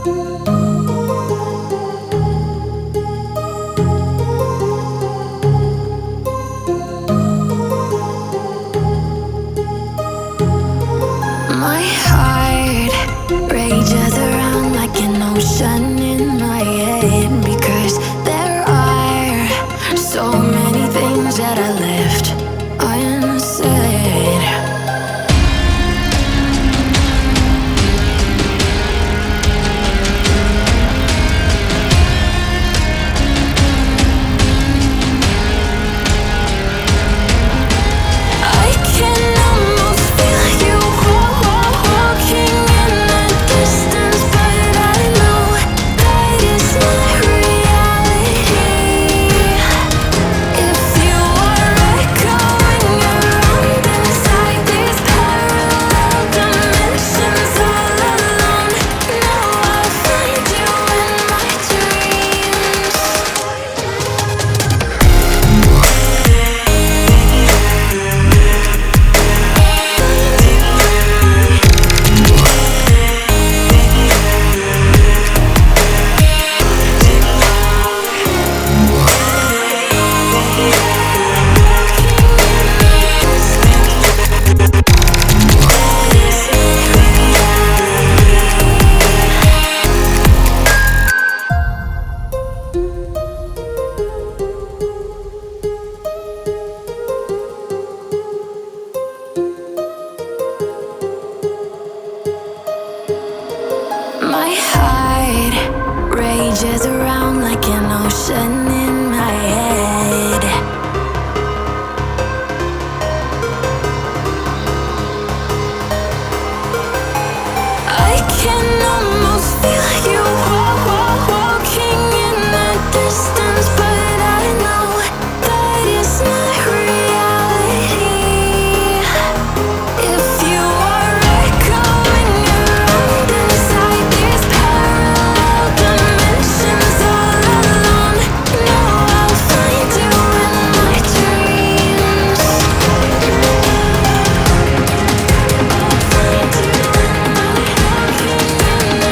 My heart rages around like an ocean in my head, because there are so many things that I left unsaid. I can almost feel you walking in the distance, but I know that it's not reality. If you are echoing around inside these parallel dimensions all alone, know I'll find you in my dreams. My heart rages around like an ocean in my head. I can almost feel you walking in the distance, but I know that it's not reality. If you are echoing around inside these parallel dimensions all alone, know I'll find you in my dreams. I'll find you in my walking in the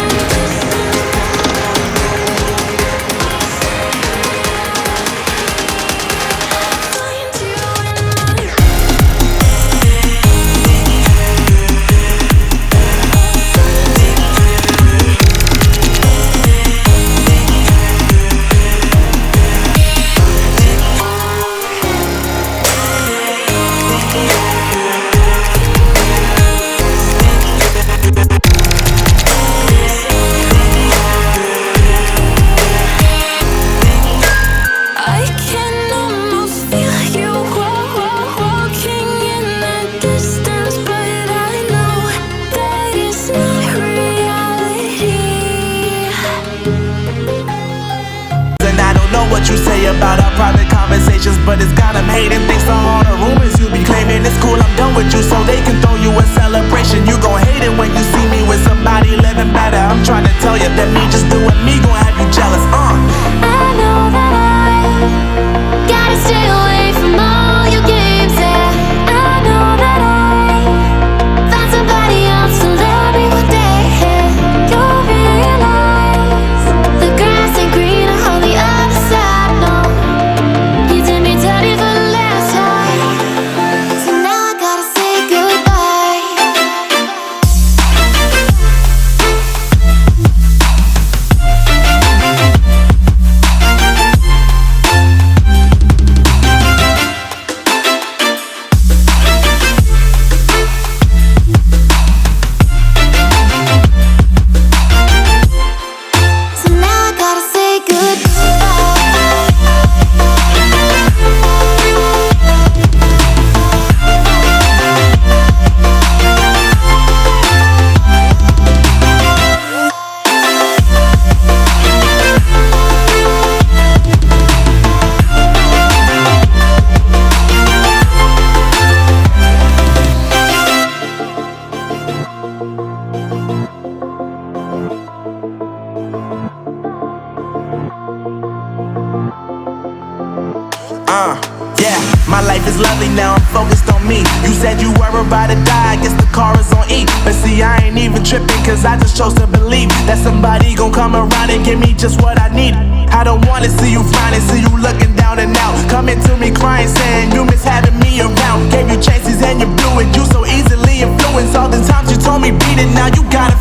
I can almost feel you walking in the distance, but I know that it's not reality. And I don't know what you say about our private conversations, but it's got them hating. Thanks to all the rumors you be claiming. It's cool, I'm done with you, so they can throw you a celebration. You gon' hate it when you see me with somebody living better. I'm trying to tell you that me just doing me gon' have you jealous. I know that I gotta stay away from all your games, yeah. I know that I found somebody else to love me one day. You'll realize the grass ain't greener on the other side. No, you did me dirty for the last time, so now I gotta say goodbye. life is lovely now, I'm focused on me. You said you were about to die, I guess the car is on E. But see, I ain't even tripping, cause I just chose to believe that somebody gon' come around and give me just what I need. I don't wanna see you frowning, see you looking down and out, coming to me crying, saying you miss having me around. Gave you chances and you blew it, you so easily influenced. All the times you told me beat it, now you got